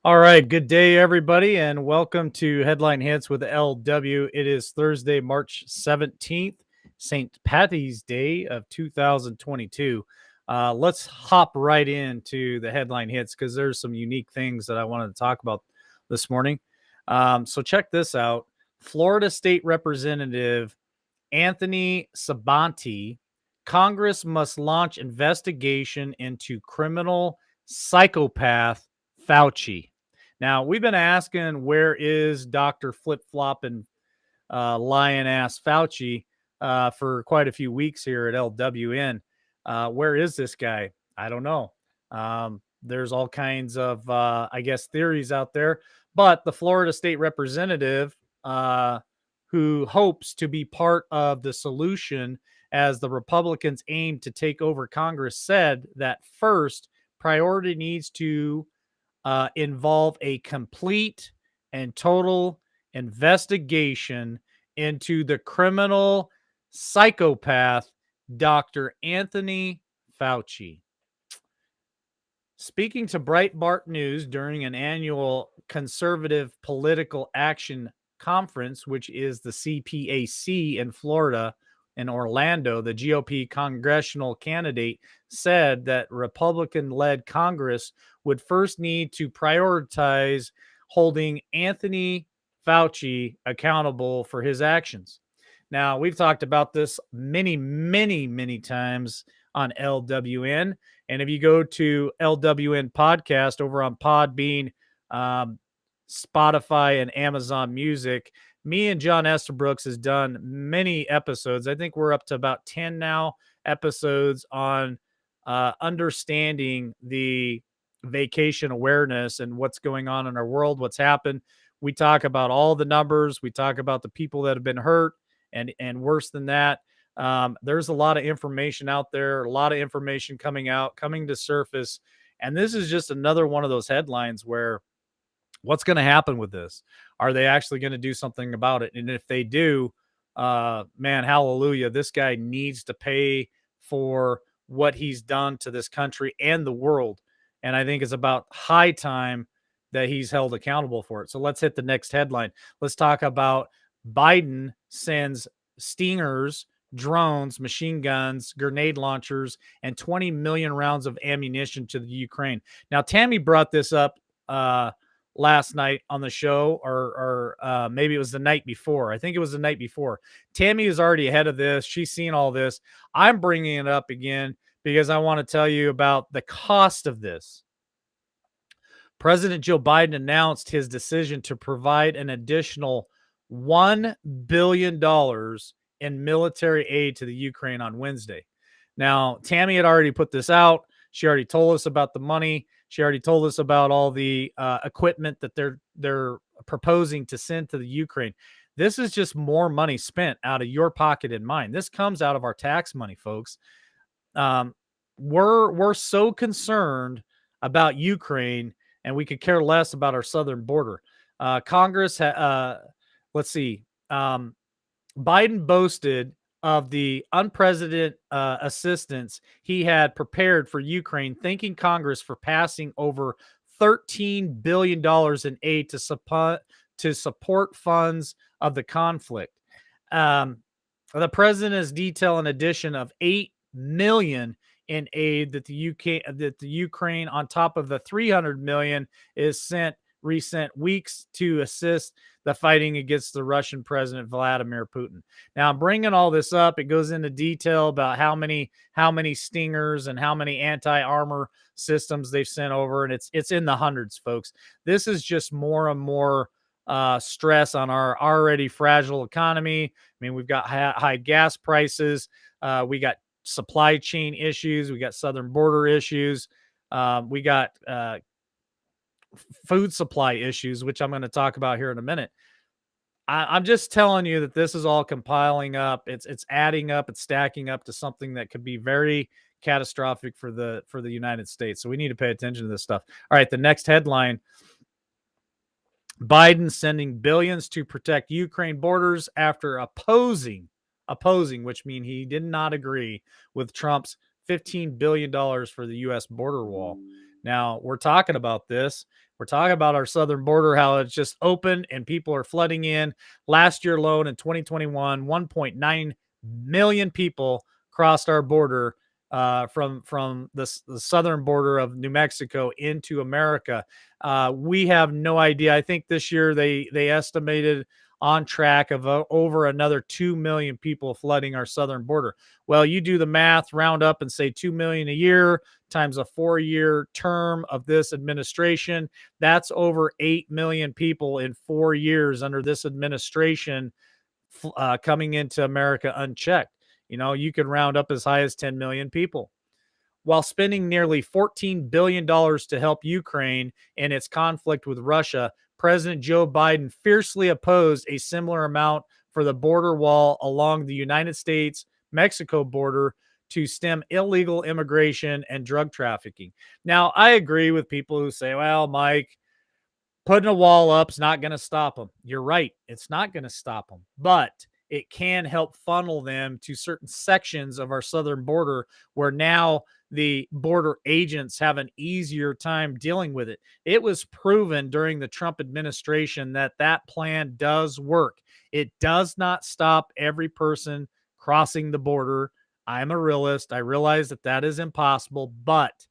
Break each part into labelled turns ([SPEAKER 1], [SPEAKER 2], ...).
[SPEAKER 1] All right, good day, everybody, and welcome to Headline Hits with LW. It is Thursday, March 17th, St. Patty's Day of 2022. Let's hop right into the headline hits because there's some unique things that I wanted to talk about this morning. So, check this out. Florida State Representative Anthony Sabanti, Congress must launch investigation into criminal psychopath Fauci. Now, we've been asking where is Dr. Flip Flop and lion ass Fauci for quite a few weeks here at LWN. Where is this guy? I don't know. There's all kinds of, I guess, theories out there, but the Florida State Representative, who hopes to be part of the solution as the Republicans aim to take over Congress, said that first priority needs to involve a complete and total investigation into the criminal psychopath, Dr. Anthony Fauci. Speaking to Breitbart News during an annual Conservative Political Action Conference, which is the CPAC in Florida, in Orlando, the GOP congressional candidate said that Republican led Congress would first need to prioritize holding Anthony Fauci accountable for his actions. Now, we've talked about this many times on LWN. And if you go to LWN Podcast over on Podbean, Spotify, and Amazon Music, me and John Esterbrooks has done many episodes. I think we're up to about 10 now episodes on understanding the vacation awareness and what's going on in our world, what's happened. We talk about all the numbers. We talk about the people that have been hurt and worse than that. There's a lot of information out there, a lot of information coming to surface. And this is just another one of those headlines where what's going to happen with this? Are they actually going to do something about it? And if they do, man, hallelujah, this guy needs to pay for what he's done to this country and the world. And I think it's about high time that he's held accountable for it. So let's hit the next headline. Let's talk about Biden sends Stingers, drones, machine guns, grenade launchers, and 20 million rounds of ammunition to the Ukraine. Now, Tammy brought this up last night on the show, or maybe it was the night before. I think it was the night before. Tammy is already ahead of this. She's seen all this. I'm bringing it up again because I want to tell you about the cost of this. President Joe Biden announced his decision to provide an additional $1 billion in military aid to the Ukraine on Wednesday. Now, Tammy had already put this out. She already told us about the money. She already told us about all the equipment that they're proposing to send to the Ukraine. This is just more money spent out of your pocket and mine. This comes out of our tax money, folks. We're so concerned about Ukraine, and we could care less about our southern border. Congress, let's see. Biden boasted of the unprecedented assistance he had prepared for Ukraine, thanking Congress for passing over $13 billion in aid to support funds of the conflict. The president has detailed an addition of $8 million in aid that the Ukraine, on top of the $300 million, is sent recent weeks to assist the fighting against the Russian President Vladimir Putin. Now, I'm bringing all this up. It goes into detail about how many Stingers and how many anti-armor systems they've sent over, and it's in the hundreds, folks. This is just more and more stress on our already fragile economy. I mean, we've got high gas prices. We got supply chain issues. We got southern border issues. We got food supply issues, which I'm going to talk about here in a minute. I'm just telling you that this is all compiling up. It's adding up. It's stacking up to something that could be very catastrophic for the United States. So we need to pay attention to this stuff. All right, the next headline: Biden sending billions to protect Ukraine borders after opposing, which means he did not agree with Trump's $15 billion for the U.S. border wall. Now, we're talking about this. We're talking about our southern border, how it's just open and people are flooding in. Last year alone in 2021, 1.9 million people crossed our border from the southern border of New Mexico into America. We have no idea. I think this year they estimated on track of over another 2 million people flooding our southern border. Well, you do the math, round up and say 2 million a year times a 4-year term of this administration. That's over 8 million people in 4 years under this administration coming into America unchecked. You know, you could round up as high as 10 million people. While spending nearly $14 billion to help Ukraine in its conflict with Russia, President Joe Biden fiercely opposed a similar amount for the border wall along the United States Mexico border to stem illegal immigration and drug trafficking. Now, I agree with people who say, well, Mike, putting a wall up is not going to stop them. You're right. It's not going to stop them, but it can help funnel them to certain sections of our southern border where now the border agents have an easier time dealing with it. It was proven during the Trump administration that that plan does work. It does not stop every person crossing the border. I'm a realist. I realize that that is impossible, but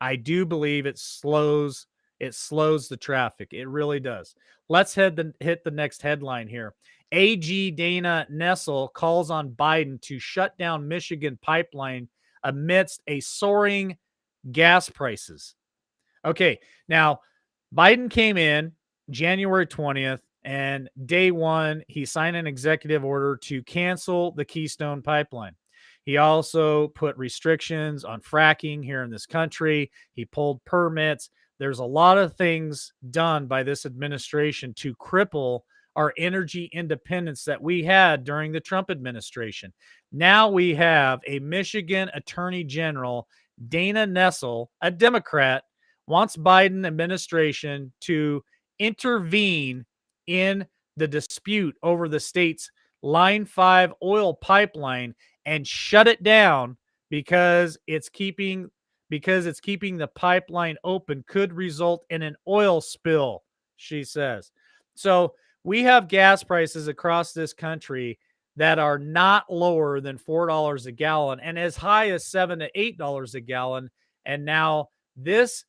[SPEAKER 1] I do believe it slows the traffic. It really does. Let's hit the next headline here. AG Dana Nessel calls on Biden to shut down Michigan pipeline amidst a soaring gas prices. Okay, now Biden came in January 20th, and day one, he signed an executive order to cancel the Keystone pipeline. He also put restrictions on fracking here in this country. He pulled permits. There's a lot of things done by this administration to cripple our energy independence that we had during the Trump administration. Now we have a Michigan Attorney General, Dana Nessel, a Democrat, wants Biden administration to intervene in the dispute over the state's Line 5 oil pipeline and shut it down because it's keeping the pipeline open could result in an oil spill, she says. So we have gas prices across this country that are not lower than $4 a gallon and as high as $7 to $8 a gallon. And now this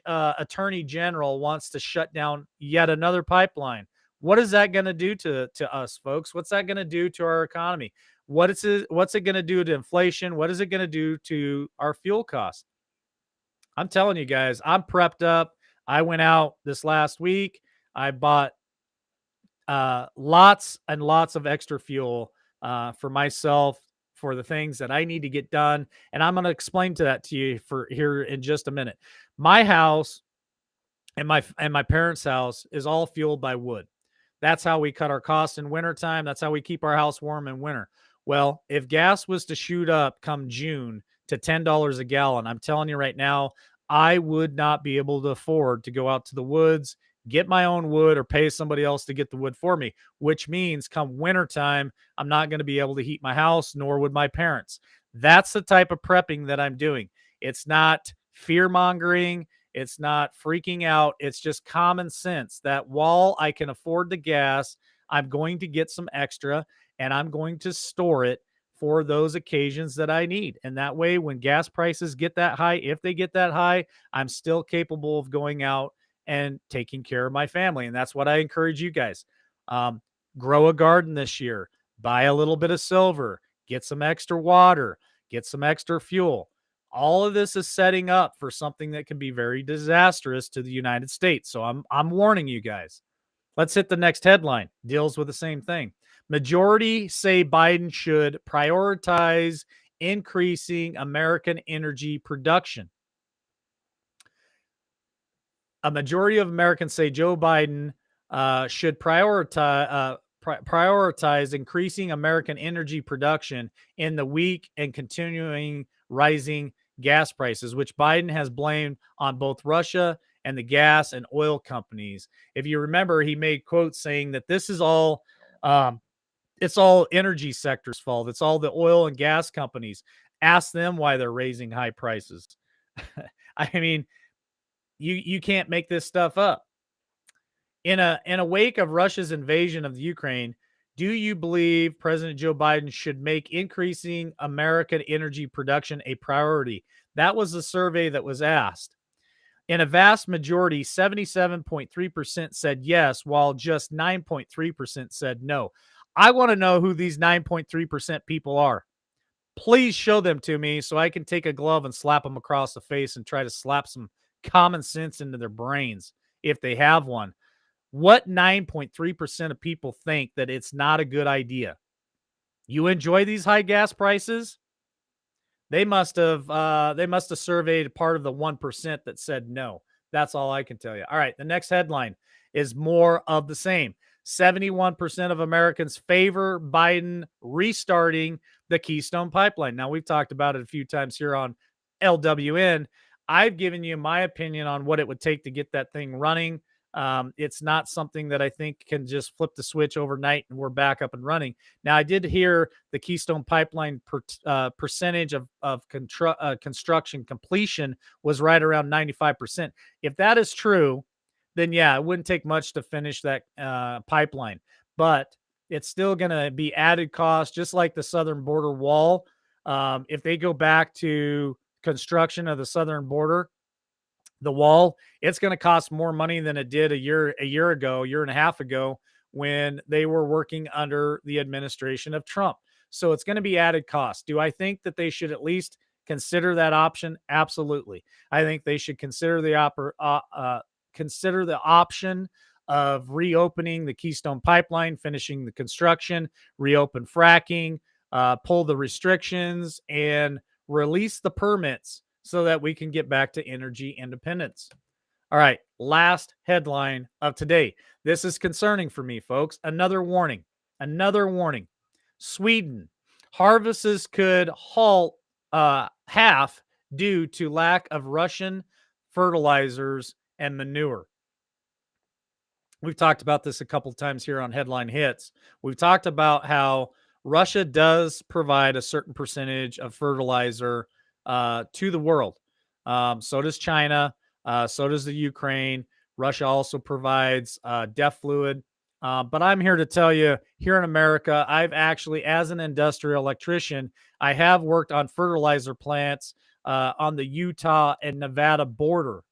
[SPEAKER 1] attorney general wants to shut down yet another pipeline. What is that going to do to us, folks? What's that going to do to our economy? What's it going to do to inflation? What is it going to do to our fuel costs? I'm telling you guys, I'm prepped up. I went out this last week. I bought lots and lots of extra fuel for myself for the things that I need to get done, and I'm going to explain to you for here in just a minute. My house and my parents' house is all fueled by wood. That's how we cut our costs in wintertime. That's how we keep our house warm in winter. Well, if gas was to shoot up come June to $10 a gallon, I'm telling you right now, I would not be able to afford to go out to the woods, get my own wood, or pay somebody else to get the wood for me, which means come wintertime, I'm not going to be able to heat my house, nor would my parents. That's the type of prepping that I'm doing. It's not fear mongering. It's not freaking out. It's just common sense that while I can afford the gas, I'm going to get some extra and I'm going to store it for those occasions that I need. And that way, when gas prices get that high, if they get that high, I'm still capable of going out and taking care of my family. And that's what I encourage you guys. Um, Grow a garden this year, buy a little bit of silver, get some extra water, get some extra fuel. All of this is setting up for something that can be very disastrous to the United States. So I'm warning you guys. Let's hit the next headline. Deals with the same thing. Majority say Biden should prioritize increasing American energy production. A majority of Americans say Joe Biden should prioritize increasing American energy production in the weak and continuing rising gas prices, which Biden has blamed on both Russia and the gas and oil companies. If you remember, he made quotes saying that this is all um, it's all energy sector's fault. It's all the oil and gas companies. Ask them why they're raising high prices. I mean, You can't make this stuff up. In a wake of Russia's invasion of the Ukraine, do you believe President Joe Biden should make increasing American energy production a priority? That was the survey that was asked. In a vast majority, 77.3% said yes, while just 9.3% said no. I want to know who these 9.3% people are. Please show them to me so I can take a glove and slap them across the face and try to slap some common sense into their brains if they have one. What 9.3% of people think that it's not a good idea? You enjoy these high gas prices? They must have surveyed part of the 1% that said no. That's all I can tell you. All right, the next headline is more of the same. 71% of Americans favor Biden restarting the Keystone Pipeline. Now, we've talked about it a few times here on LWN. I've given you my opinion on what it would take to get that thing running. It's not something that I think can just flip the switch overnight and we're back up and running. Now, I did hear the Keystone Pipeline percentage of construction completion was right around 95%. If that is true, then yeah, it wouldn't take much to finish that pipeline. But it's still going to be added cost, just like the southern border wall. If they go back to construction of the southern border, the wall, it's going to cost more money than it did a year ago, year and a half ago, when they were working under the administration of Trump. So it's going to be added cost. Do I think that they should at least consider that option? Absolutely. I think they should consider the option of reopening the Keystone Pipeline, finishing the construction, reopen fracking, pull the restrictions, and release the permits so that we can get back to energy independence. All right, last headline of today. This is concerning for me, folks. Another warning. Another warning. Sweden. Harvests could halt half due to lack of Russian fertilizers and manure. We've talked about this a couple of times here on Headline Hits. We've talked about how Russia does provide a certain percentage of fertilizer to the world. So does China. So does the Ukraine. Russia also provides DEF fluid. But I'm here to tell you, here in America, I've actually, as an industrial electrician, I have worked on fertilizer plants on the Utah and Nevada border.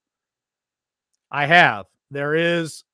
[SPEAKER 1] I have. There is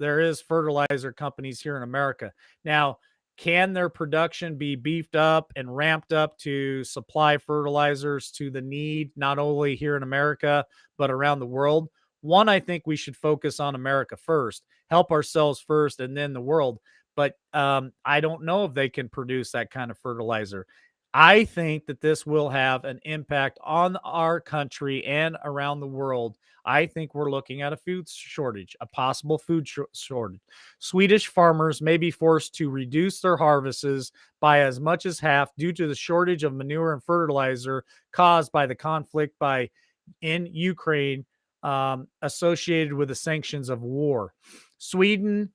[SPEAKER 1] fertilizer companies here in America. Now, can their production be beefed up and ramped up to supply fertilizers to the need, not only here in America, but around the world? One, I think we should focus on America first, help ourselves first, and then the world. But I don't know if they can produce that kind of fertilizer. I think that this will have an impact on our country and around the world. I think we're looking at a food shortage, a possible food shortage. Swedish farmers may be forced to reduce their harvests by as much as half due to the shortage of manure and fertilizer caused by the conflict in Ukraine, associated with the sanctions of war. Sweden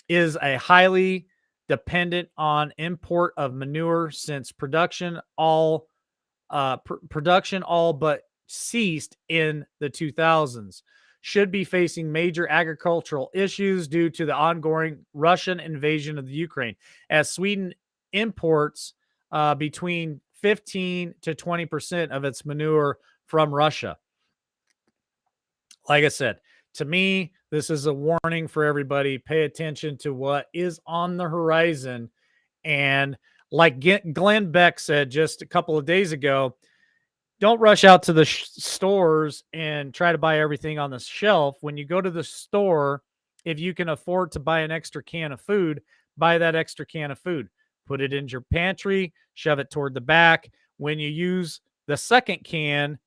[SPEAKER 1] is a highly dependent on import of manure since production all but ceased in the 2000s. Should be facing major agricultural issues due to the ongoing Russian invasion of the Ukraine, as Sweden imports between 15 to 20% of its manure from Russia. Like I said, to me, this is a warning for everybody. Pay attention to what is on the horizon. And like Glenn Beck said just a couple of days ago, don't rush out to the stores and try to buy everything on the shelf. When you go to the store, if you can afford to buy an extra can of food, buy that extra can of food. Put it in your pantry, shove it toward the back. When you use the second can,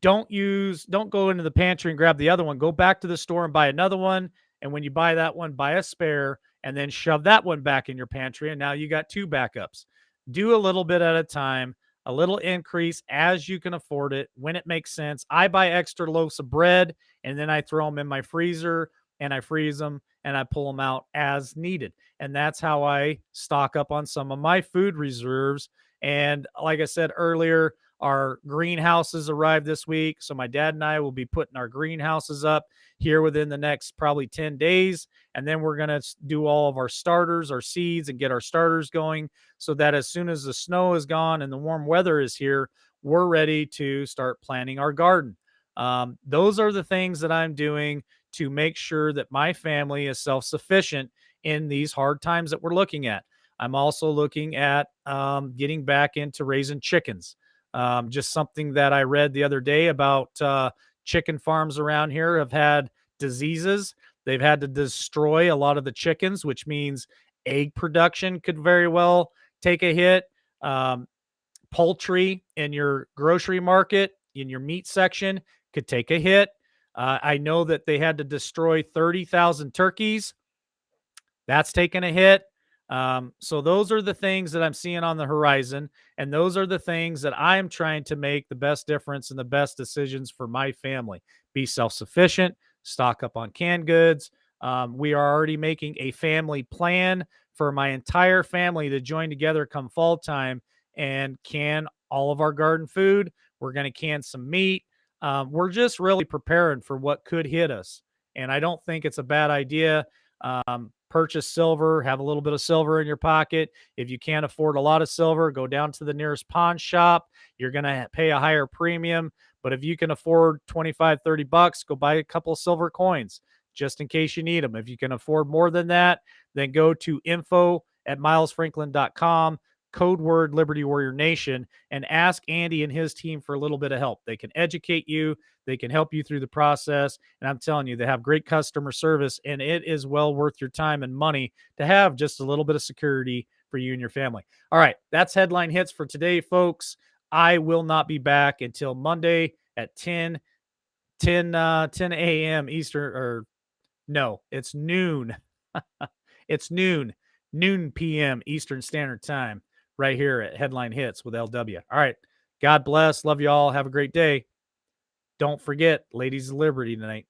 [SPEAKER 1] don't go into the pantry and grab the other one. Go back to the store and buy another one. And when you buy that one, buy a spare and then shove that one back in your pantry. And now you got two backups. Do a little bit at a time, a little increase as you can afford it when it makes sense. I buy extra loaves of bread and then I throw them in my freezer and I freeze them and I pull them out as needed. And that's how I stock up on some of my food reserves. And like I said earlier, Our greenhouses arrived this week. So my dad and I will be putting our greenhouses up here within the next probably 10 days. And then we're going to do all of our starters, our seeds, and get our starters going so that as soon as the snow is gone and the warm weather is here, we're ready to start planting our garden. Those are the things that I'm doing to make sure that my family is self sufficient in these hard times that we're looking at. I'm also looking at getting back into raising chickens. Just something that I read the other day about chicken farms around here have had diseases. They've had to destroy a lot of the chickens, which means egg production could very well take a hit. Um, Poultry in your grocery market, in your meat section, could take a hit. I know that they had to destroy 30,000 turkeys. That's taken a hit. So those are the things that I'm seeing on the horizon. And those are the things that I'm trying to make the best difference and the best decisions for my family. Be self sufficient, stock up on canned goods. We are already making a family plan for my entire family to join together come fall time and can all of our garden food. We're going to can some meat. We're just really preparing for what could hit us. And I don't think it's a bad idea. Purchase silver, have a little bit of silver in your pocket. If you can't afford a lot of silver, go down to the nearest pawn shop. You're going to pay a higher premium. But if you can afford 25, 30 bucks, go buy a couple of silver coins just in case you need them. If you can afford more than that, then go to info@milesfranklin.com, code word Liberty Warrior Nation, and ask Andy and his team for a little bit of help. They can educate you, they can help you through the process. And I'm telling you, they have great customer service, and it is well worth your time and money to have just a little bit of security for you and your family. All right, that's headline hits for today, folks. I will not be back until Monday at 10 a.m. Eastern, or no, it's noon. It's noon p.m. Eastern Standard Time, right here at Headline Hits with LW. All right. God bless. Love you all. Have a great day. Don't forget, Ladies of Liberty tonight.